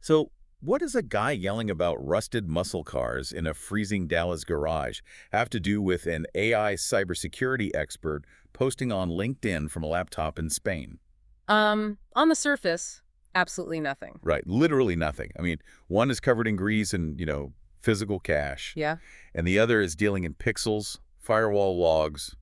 So, what does a guy yelling about rusted muscle cars in a freezing Dallas garage have to do with an AI cybersecurity expert posting on LinkedIn from a laptop in Spain? On the surface, absolutely nothing. Right, literally nothing. I mean, one is covered in grease and, physical cash, Yeah? and the other is dealing in pixels, firewall logs,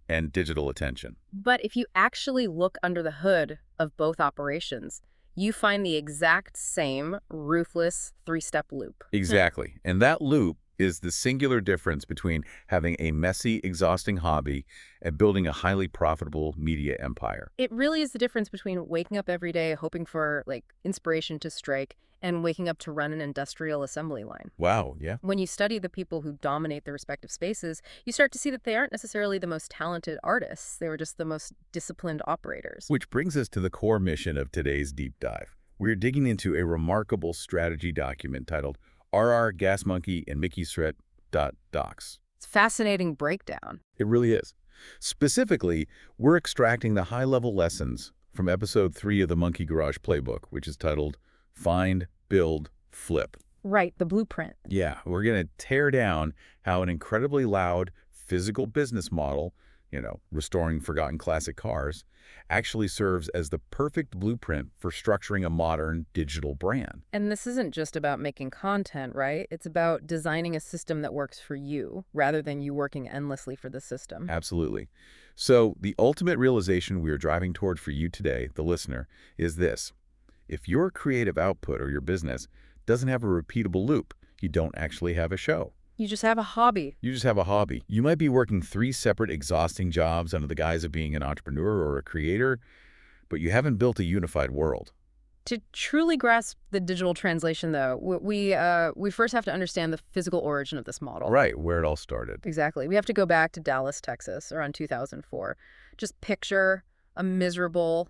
and digital attention. But if you actually look under the hood of both operations, you find the exact same ruthless three-step loop. Exactly. And that loop is the singular difference between having a messy, exhausting hobby and building a highly profitable media empire. It really is the difference between waking up every day hoping for, inspiration to strike and waking up to run an industrial assembly line. Wow, yeah. When you study the people who dominate their respective spaces, you start to see that they aren't necessarily the most talented artists. They were just the most disciplined operators. Which brings us to the core mission of today's deep dive. We're digging into a remarkable strategy document titled RR Gas Monkey and Mickey Threat Docs. It's a fascinating breakdown. It really is. Specifically, we're extracting the high-level lessons from episode 3 of the Monkey Garage Playbook, which is titled Find, Build, Flip. Right, the blueprint. Yeah, we're going to tear down how an incredibly loud physical business model, restoring forgotten classic cars, actually serves as the perfect blueprint for structuring a modern digital brand. And this isn't just about making content, right? It's about designing a system that works for you rather than you working endlessly for the system. Absolutely. So the ultimate realization we are driving toward for you today, the listener, is this. If your creative output or your business doesn't have a repeatable loop, you don't actually have a show. You just have a hobby. You just have a hobby. You might be working 3 separate exhausting jobs under the guise of being an entrepreneur or a creator, but you haven't built a unified world. To truly grasp the digital translation, though, we first have to understand the physical origin of this model. Right, where it all started. Exactly. We have to go back to Dallas, Texas, around 2004. Just picture a miserable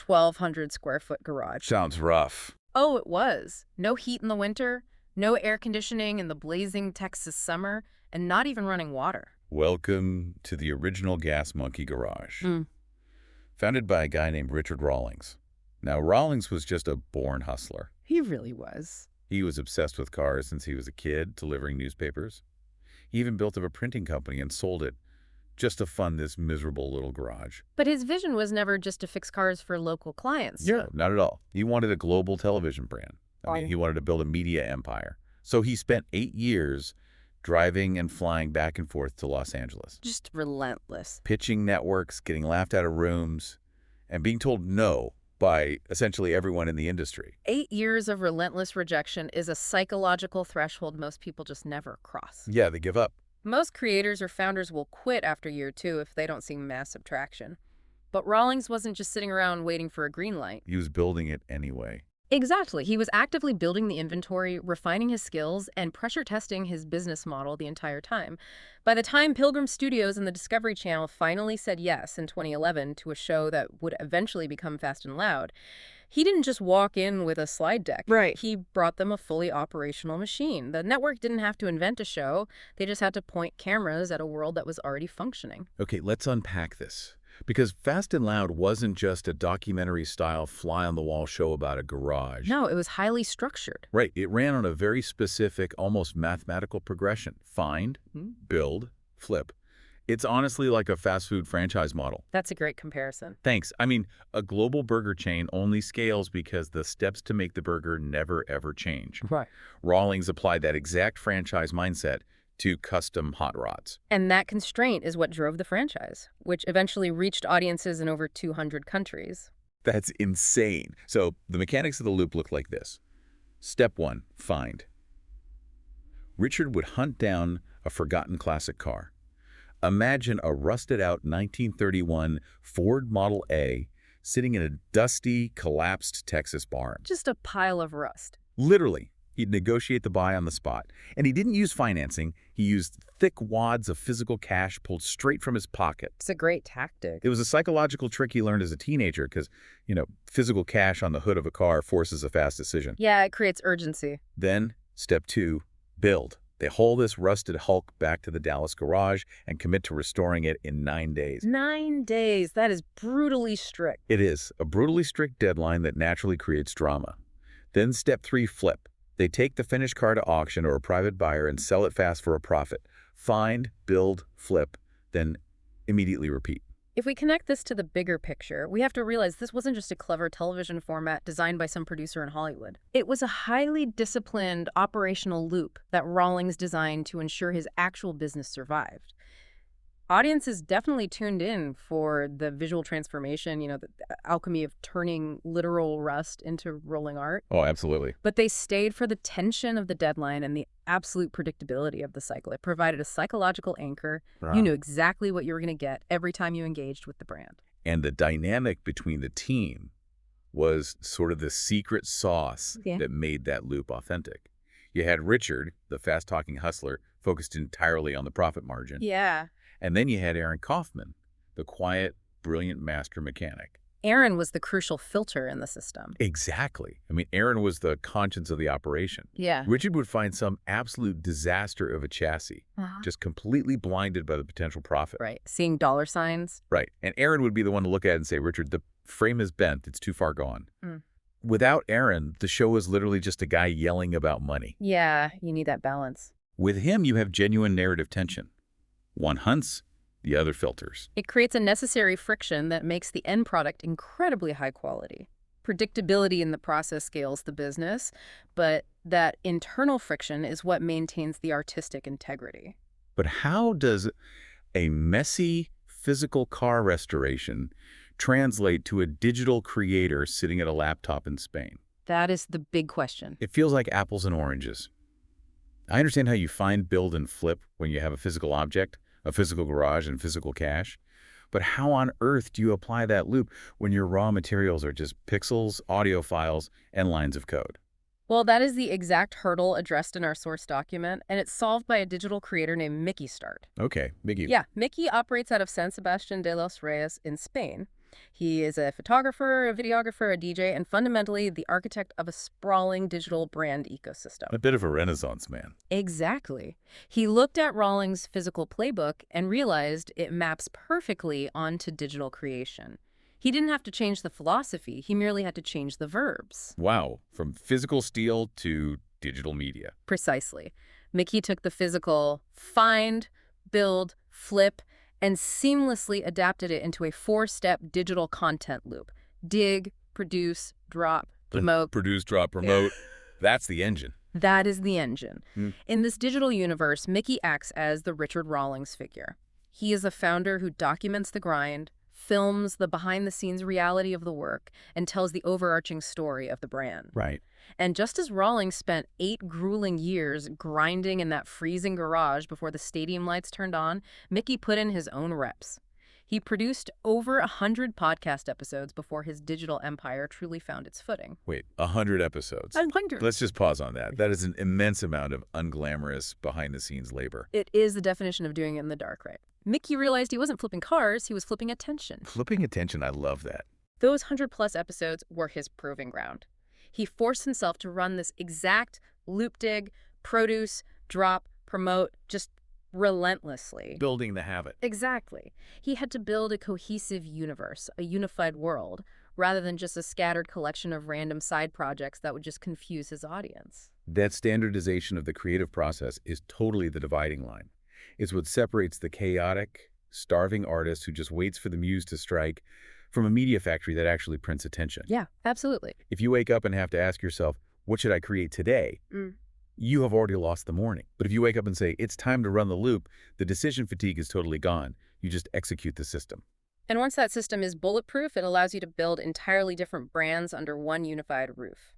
1,200 square foot garage. Sounds rough. Oh, it was. No heat in the winter, no air conditioning in the blazing Texas summer, and not even running water. Welcome to the original Gas Monkey Garage. Founded by a guy named Richard Rawlings. Now, Rawlings was just a born hustler. He really was. He was obsessed with cars since he was a kid, delivering newspapers. He even built up a printing company and sold it just to fund this miserable little garage. But his vision was never just to fix cars for local clients. Yeah, not at all. He wanted a global television brand. Fine. He wanted to build a media empire. So he spent 8 years driving and flying back and forth to Los Angeles, Just relentless. pitching networks, getting laughed out of rooms, and being told no by essentially everyone in the industry. 8 years of relentless rejection is a psychological threshold most people just never cross. Yeah, they give up. Most creators or founders will quit after year 2 if they don't see massive traction. But Rawlings wasn't just sitting around waiting for a green light. He was building it anyway. Exactly. He was actively building the inventory, refining his skills, and pressure testing his business model the entire time. By the time Pilgrim Studios and the Discovery Channel finally said yes in 2011 to a show that would eventually become Fast and Loud, he didn't just walk in with a slide deck. Right. He brought them a fully operational machine. The network didn't have to invent a show. They just had to point cameras at a world that was already functioning. Okay, let's unpack this. Because Fast and Loud wasn't just a documentary-style fly-on-the-wall show about a garage. No, it was highly structured. Right, it ran on a very specific, almost mathematical progression. Find, build, flip. It's honestly like a fast food franchise model. That's a great comparison. Thanks. I mean, a global burger chain only scales because the steps to make the burger never, ever change. Right. Rawlings applied that exact franchise mindset to custom hot rods. And that constraint is what drove the franchise, which eventually reached audiences in over 200 countries. That's insane. So the mechanics of the loop look like this. Step 1, find. Richard would hunt down a forgotten classic car. Imagine a rusted-out 1931 Ford Model A sitting in a dusty, collapsed Texas barn. Just a pile of rust. Literally, he'd negotiate the buy on the spot. And he didn't use financing. He used thick wads of physical cash pulled straight from his pocket. It's a great tactic. It was a psychological trick he learned as a teenager because, physical cash on the hood of a car forces a fast decision. Yeah, it creates urgency. Then, step 2, build. They haul this rusted hulk back to the Dallas garage and commit to restoring it in 9 days. 9 days. That is brutally strict. It is a brutally strict deadline that naturally creates drama. Then step 3, flip. They take the finished car to auction or a private buyer and sell it fast for a profit. Find, build, flip, then immediately repeat. If we connect this to the bigger picture, we have to realize this wasn't just a clever television format designed by some producer in Hollywood. It was a highly disciplined operational loop that Rawlings designed to ensure his actual business survived. Audiences definitely tuned in for the visual transformation, the alchemy of turning literal rust into rolling art. Oh, absolutely. But they stayed for the tension of the deadline and the absolute predictability of the cycle. It provided a psychological anchor. Wow. You knew exactly what you were going to get every time you engaged with the brand. And the dynamic between the team was sort of the secret sauce that made that loop authentic. You had Richard, the fast-talking hustler, focused entirely on the profit margin. Yeah. And then you had Aaron Kaufman, the quiet, brilliant master mechanic. Aaron was the crucial filter in the system. Exactly. I mean, Aaron was the conscience of the operation. Yeah. Richard would find some absolute disaster of a chassis, just completely blinded by the potential profit. Right. Seeing dollar signs. Right. And Aaron would be the one to look at it and say, Richard, the frame is bent. It's too far gone. Without Aaron, the show was literally just a guy yelling about money. Yeah, you need that balance. With him, you have genuine narrative tension. One hunts, the other filters. It creates a necessary friction that makes the end product incredibly high quality. Predictability in the process scales the business, but that internal friction is what maintains the artistic integrity. But how does a messy physical car restoration translate to a digital creator sitting at a laptop in Spain? That is the big question. It feels like apples and oranges. I understand how you find, build, and flip when you have a physical object, a physical garage, and physical cash. But how on earth do you apply that loop when your raw materials are just pixels, audio files, and lines of code? Well, that is the exact hurdle addressed in our source document, and it's solved by a digital creator named Mickey Start. Okay, Mickey. Yeah, Mickey operates out of San Sebastián de los Reyes in Spain. He is a photographer, a videographer, a DJ, and fundamentally the architect of a sprawling digital brand ecosystem. A bit of a Renaissance man. Exactly. He looked at Rawlings' physical playbook and realized it maps perfectly onto digital creation. He didn't have to change the philosophy, he merely had to change the verbs. Wow, from physical steel to digital media. Precisely. Mickey took the physical find, build, flip, and seamlessly adapted it into a 4-step digital content loop. Dig, produce, drop, promote. Produce, drop, promote. That's the engine. That is the engine. In this digital universe, Mickey acts as the Richard Rawlings figure. He is a founder who documents the grind, films the behind-the-scenes reality of the work, and tells the overarching story of the brand. Right. And just as Rawlings spent 8 grueling years grinding in that freezing garage before the stadium lights turned on, Mickey put in his own reps. He produced over 100 podcast episodes before his digital empire truly found its footing. Wait, 100 episodes? 100. Let's just pause on that. That is an immense amount of unglamorous behind-the-scenes labor. It is the definition of doing it in the dark, right? Mickey realized he wasn't flipping cars, he was flipping attention. Flipping attention, I love that. Those 100-plus episodes were his proving ground. He forced himself to run this exact loop dig, produce, drop, promote, just relentlessly. Building the habit. Exactly. He had to build a cohesive universe, a unified world, rather than just a scattered collection of random side projects that would just confuse his audience. That standardization of the creative process is totally the dividing line. It's what separates the chaotic, starving artist who just waits for the muse to strike from a media factory that actually prints attention. Yeah, absolutely. If you wake up and have to ask yourself, what should I create today? You have already lost the morning. But if you wake up and say, it's time to run the loop, the decision fatigue is totally gone. You just execute the system. And once that system is bulletproof, it allows you to build entirely different brands under one unified roof.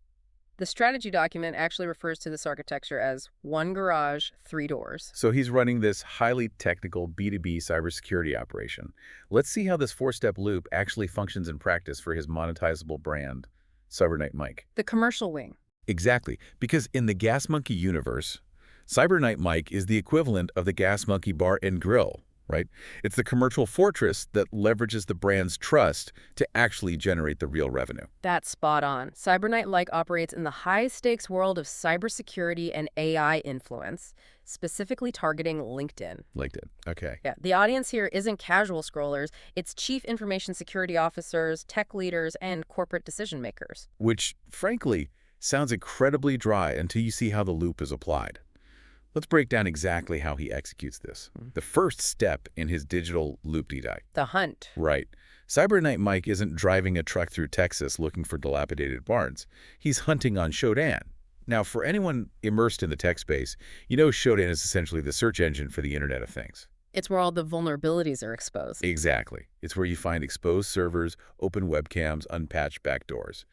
The strategy document actually refers to this architecture as 1 garage, 3 doors. So he's running this highly technical B2B cybersecurity operation. Let's see how this 4-step loop actually functions in practice for his monetizable brand, CyberKnight Mike. The commercial wing. Exactly, because in the Gas Monkey universe, CyberKnight Mike is the equivalent of the Gas Monkey Bar and Grill, right? It's the commercial fortress that leverages the brand's trust to actually generate the real revenue. That's spot on. CyberKnight Mike operates in the high-stakes world of cybersecurity and AI influence, specifically targeting LinkedIn. LinkedIn, okay. Yeah, the audience here isn't casual scrollers. It's chief information security officers, tech leaders, and corporate decision makers. Which, frankly, Sounds incredibly dry until you see how the loop is applied. Let's break down exactly how he executes this. The first step in his digital loop-de-die. The hunt. Right. Cyberknight Mike isn't driving a truck through Texas looking for dilapidated barns. He's hunting on Shodan. Now, for anyone immersed in the tech space, you know Shodan is essentially the search engine for the Internet of Things. It's where all the vulnerabilities are exposed. Exactly. It's where you find exposed servers, open webcams, unpatched backdoors.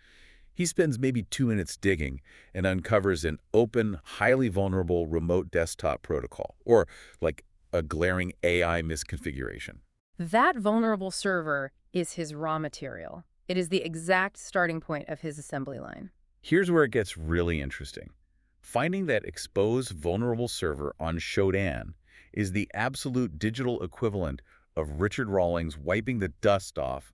He spends maybe 2 minutes digging and uncovers an open, highly vulnerable remote desktop protocol, or like a glaring AI misconfiguration. That vulnerable server is his raw material. It is the exact starting point of his assembly line. Here's where it gets really interesting. Finding that exposed vulnerable server on Shodan is the absolute digital equivalent of Richard Rawlings wiping the dust off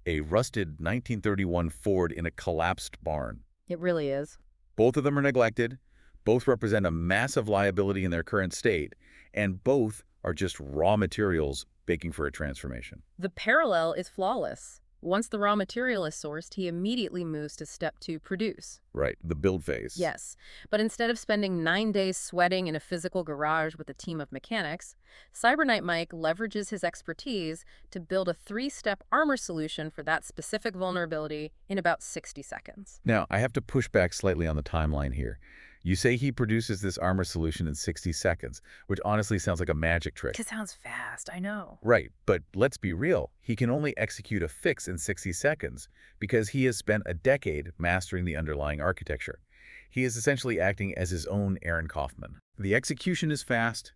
a rusted 1931 Ford in a collapsed barn. It really is. Both of them are neglected, both represent a massive liability in their current state, and both are just raw materials baking for a transformation. The parallel is flawless. Once the raw material is sourced, he immediately moves to step 2, produce. Right, the build phase. Yes, but instead of spending 9 days sweating in a physical garage with a team of mechanics, Cyberknight Mike leverages his expertise to build a 3-step armor solution for that specific vulnerability in about 60 seconds. Now, I have to push back slightly on the timeline here. You say he produces this armor solution in 60 seconds, which honestly sounds like a magic trick. It sounds fast, I know. Right, but let's be real. He can only execute a fix in 60 seconds because he has spent a decade mastering the underlying architecture. He is essentially acting as his own Aaron Kaufman. The execution is fast,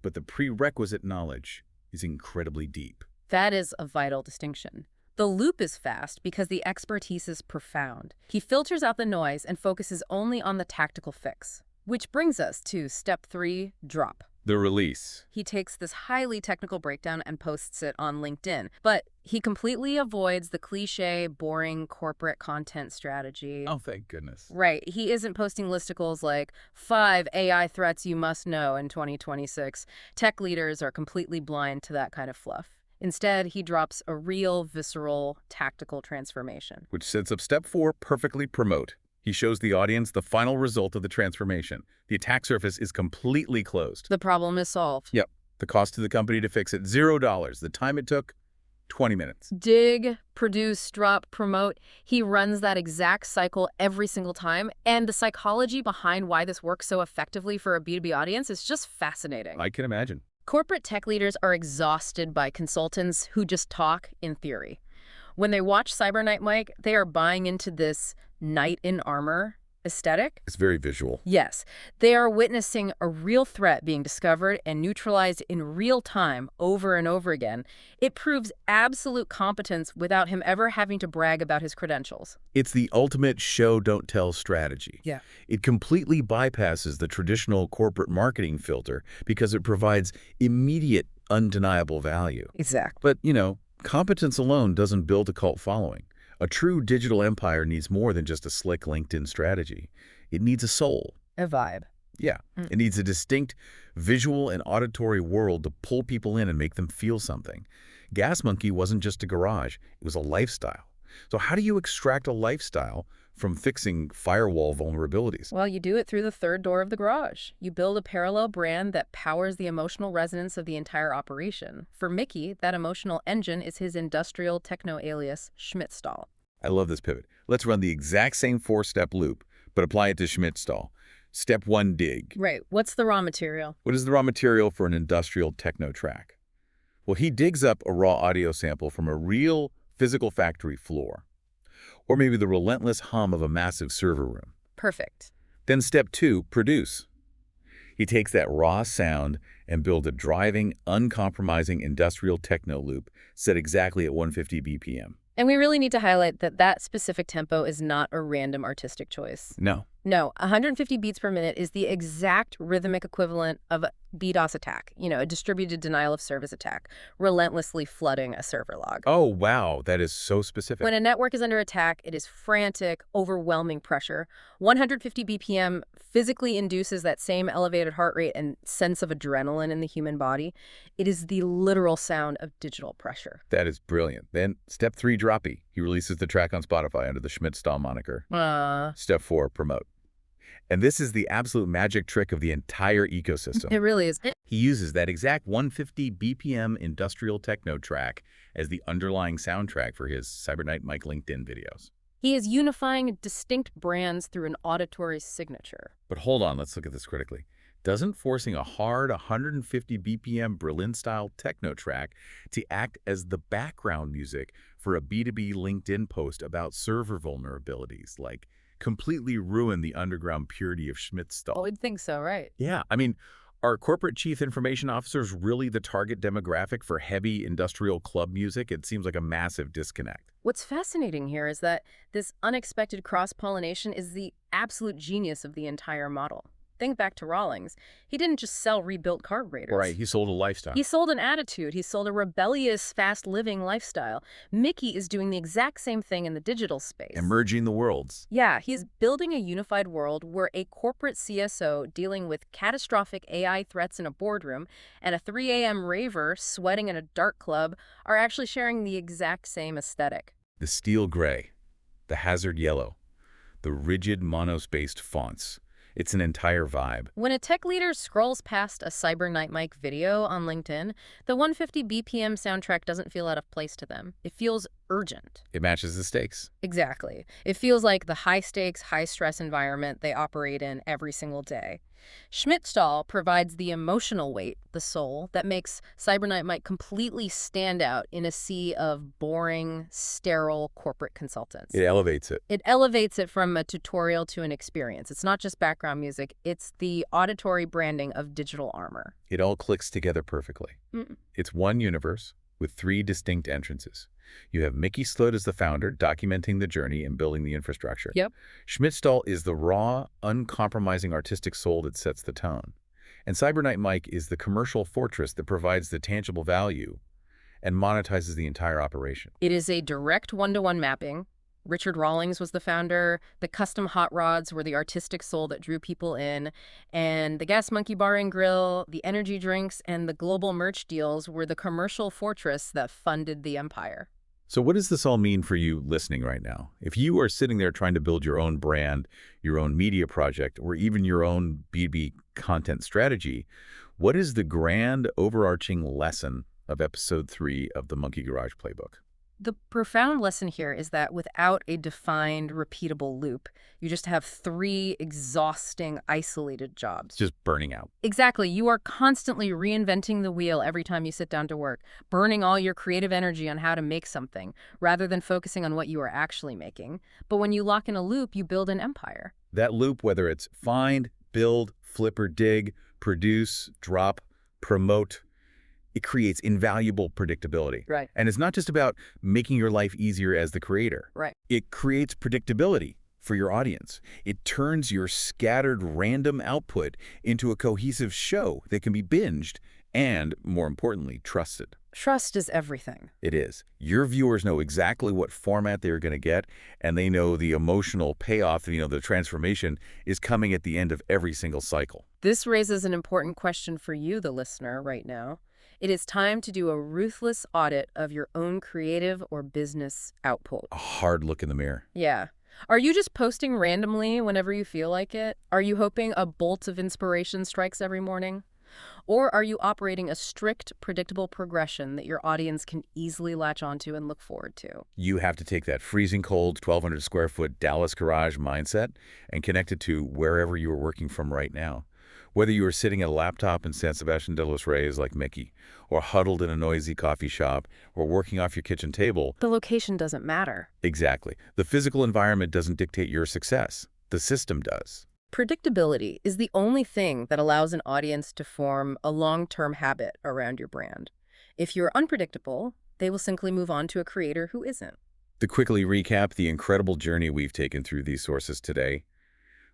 but the prerequisite knowledge is incredibly deep. That is a vital distinction. The loop is fast because the expertise is profound. He filters out the noise and focuses only on the tactical fix. Which brings us to step 3, drop. The release. He takes this highly technical breakdown and posts it on LinkedIn, but he completely avoids the cliche, boring corporate content strategy. Oh, thank goodness. Right. He isn't posting listicles like 5 AI threats you must know in 2026. Tech leaders are completely blind to that kind of fluff. Instead, he drops a real, visceral, tactical transformation. Which sets up step 4, perfectly promote. He shows the audience the final result of the transformation. The attack surface is completely closed. The problem is solved. Yep. The cost to the company to fix it, $0. The time it took, 20 minutes. Dig, produce, drop, promote. He runs that exact cycle every single time. And the psychology behind why this works so effectively for a B2B audience is just fascinating. I can imagine. Corporate tech leaders are exhausted by consultants who just talk in theory. When they watch Cyberknight Mike, they are buying into this knight in armor aesthetic. It's very visual. Yes, they are witnessing a real threat being discovered and neutralized in real time over and over again. It proves absolute competence without him ever having to brag about his credentials. It's the ultimate show, don't tell strategy. Yeah. It completely bypasses the traditional corporate marketing filter because it provides immediate, undeniable value. Exactly. But, competence alone doesn't build a cult following. A true digital empire needs more than just a slick LinkedIn strategy. It needs a soul. A vibe. Yeah. It needs a distinct visual and auditory world to pull people in and make them feel something. Gas Monkey wasn't just a garage. It was a lifestyle. So how do you extract a lifestyle from fixing firewall vulnerabilities? Well, you do it through the third door of the garage. You build a parallel brand that powers the emotional resonance of the entire operation. For Mickey, that emotional engine is his industrial techno alias, Schmidtstall. I love this pivot. Let's run the exact same 4-step loop, but apply it to Schmidtstall. Step 1, dig. Right. What's the raw material? What is the raw material for an industrial techno track? Well, he digs up a raw audio sample from a real physical factory floor, or maybe the relentless hum of a massive server room. Perfect. Then step 2, produce. He takes that raw sound and builds a driving, uncompromising industrial techno loop set exactly at 150 BPM. And we really need to highlight that that specific tempo is not a random artistic choice. No. No, 150 beats per minute is the exact rhythmic equivalent of a DDoS attack, a distributed denial of service attack, relentlessly flooding a server log. Oh, wow. That is so specific. When a network is under attack, it is frantic, overwhelming pressure. 150 BPM physically induces that same elevated heart rate and sense of adrenaline in the human body. It is the literal sound of digital pressure. That is brilliant. Then step 3, droppy. He He releases the track on Spotify under the Schmidt-Stahl moniker. Uh, Step 4, promote. And this is the absolute magic trick of the entire ecosystem. it really is. He uses that exact 150 BPM industrial techno track as the underlying soundtrack for his Cybernight Mike LinkedIn videos. He is unifying distinct brands through an auditory signature. But hold on, let's look at this critically. Doesn't forcing a hard 150 BPM Berlin-style techno track to act as the background music for a B2B LinkedIn post about server vulnerabilities, like completely ruin the underground purity of Schmidt-Stahl? Oh, I'd think so, right? Yeah, I mean, are corporate chief information officers really the target demographic for heavy industrial club music? It seems like a massive disconnect. What's fascinating here is that this unexpected cross-pollination is the absolute genius of the entire model. Think back to Rawlings. He didn't just sell rebuilt carburetors. Right, he sold a lifestyle. He sold an attitude. He sold a rebellious, fast-living lifestyle. Mickey is doing the exact same thing in the digital space. Emerging the worlds. Yeah, he's building a unified world where a corporate CSO dealing with catastrophic AI threats in a boardroom and a 3 a.m. raver sweating in a dark club are actually sharing the exact same aesthetic. The steel gray, the hazard yellow, the rigid monospaced fonts. It's an entire vibe. When a tech leader scrolls past a Cyber Night Mike video on LinkedIn, the 150 BPM soundtrack doesn't feel out of place to them. It feels urgent. It matches the stakes. Exactly. It feels like the high-stakes, high-stress environment they operate in every single day. Schmidt-Stahl provides the emotional weight, the soul, that makes Cyber Night Mike completely stand out in a sea of boring, sterile corporate consultants. It elevates it. It elevates it from a tutorial to an experience. It's not just background music. It's the auditory branding of digital armor. It all clicks together perfectly. It's one universe with 3 distinct entrances. You have Mickey Sloat as the founder, documenting the journey and building the infrastructure. Yep. Schmidt-Stahl is the raw, uncompromising artistic soul that sets the tone. And Cyber Night Mike is the commercial fortress that provides the tangible value and monetizes the entire operation. It is a direct one-to-one mapping. Richard Rawlings was the founder, the custom hot rods were the artistic soul that drew people in, and the Gas Monkey Bar and Grill, the energy drinks, and the global merch deals were the commercial fortress that funded the empire. So what does this all mean for you listening right now? If you are sitting there trying to build your own brand, your own media project, or even your own B2B content strategy, what is the grand overarching lesson of episode 3 of the Monkey Garage Playbook? The profound lesson here is that without a defined, repeatable loop, you just have 3 exhausting, isolated jobs. Just burning out. Exactly. You are constantly reinventing the wheel every time you sit down to work, burning all your creative energy on how to make something, rather than focusing on what you are actually making. But when you lock in a loop, you build an empire. That loop, whether it's find, build, flip or dig, produce, drop, promote, it creates invaluable predictability. Right. And it's not just about making your life easier as the creator. Right. It creates predictability for your audience. It turns your scattered random output into a cohesive show that can be binged and, more importantly, trusted. Trust is everything. It is. Your viewers know exactly what format they're going to get, and they know the emotional payoff, the transformation is coming at the end of every single cycle. This raises an important question for you, the listener, right now. It is time to do a ruthless audit of your own creative or business output. A hard look in the mirror. Yeah. Are you just posting randomly whenever you feel like it? Are you hoping a bolt of inspiration strikes every morning? Or are you operating a strict, predictable progression that your audience can easily latch onto and look forward to? You have to take that freezing cold, 1,200 square foot Dallas garage mindset and connect it to wherever you are working from right now. Whether you are sitting at a laptop in San Sebastian de los Reyes like Mickey, or huddled in a noisy coffee shop, or working off your kitchen table. The location doesn't matter. Exactly. The physical environment doesn't dictate your success. The system does. Predictability is the only thing that allows an audience to form a long-term habit around your brand. If you're unpredictable, they will simply move on to a creator who isn't. To quickly recap the incredible journey we've taken through these sources today,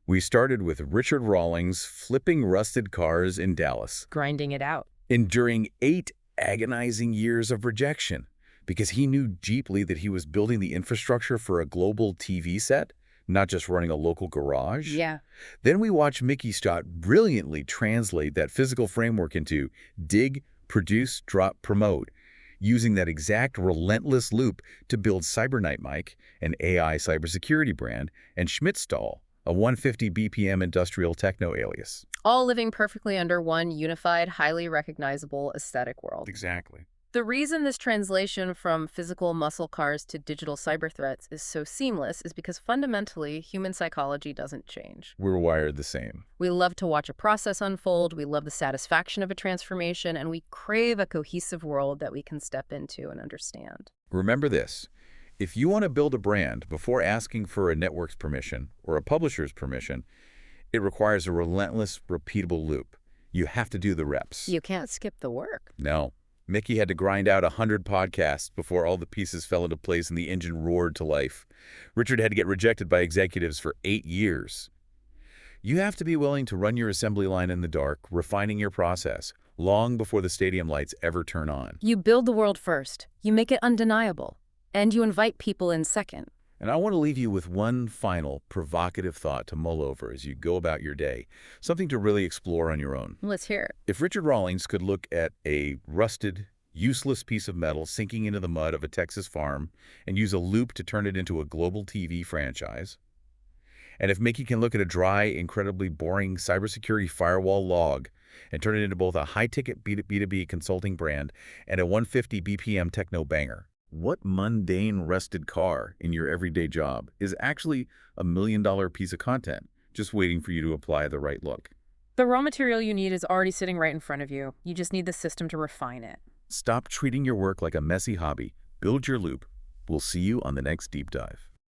we started with Richard Rawlings flipping rusted cars in Dallas, Grinding it out. enduring 8 agonizing years of rejection because he knew deeply that he was building the infrastructure for a global TV set, not just running a local garage. Yeah. Then we watched Mickey Stott brilliantly translate that physical framework into dig, produce, drop, promote. using that exact relentless loop to build CyberKnight Mike, an AI cybersecurity brand, and Schmidtstall, a 150 BPM industrial techno alias. All living perfectly under one unified, highly recognizable aesthetic world. Exactly. The reason this translation from physical muscle cars to digital cyber threats is so seamless is because fundamentally, human psychology doesn't change. We're wired the same. We love to watch a process unfold, we love the satisfaction of a transformation, and we crave a cohesive world that we can step into and understand. Remember this. If you want to build a brand before asking for a network's permission or a publisher's permission, it requires a relentless, repeatable loop. You have to do the reps. You can't skip the work. No. Mickey had to grind out 100 podcasts before all the pieces fell into place and the engine roared to life. Richard had to get rejected by executives for 8 years. You have to be willing to run your assembly line in the dark, refining your process, long before the stadium lights ever turn on. You build the world first, you make it undeniable, and you invite people in second. And I want to leave you with one final provocative thought to mull over as you go about your day, something to really explore on your own. Let's hear it. If Richard Rawlings could look at a rusted, useless piece of metal sinking into the mud of a Texas farm and use a loop to turn it into a global TV franchise, and if Mickey can look at a dry, incredibly boring cybersecurity firewall log and turn it into both a high-ticket B2B consulting brand and a 150 BPM techno banger, what mundane rusted car in your everyday job is actually a $1 million piece of content just waiting for you to apply the right look? The raw material you need is already sitting right in front of you. You just need the system to refine it. Stop treating your work like a messy hobby. Build your loop. We'll see you on the next deep dive.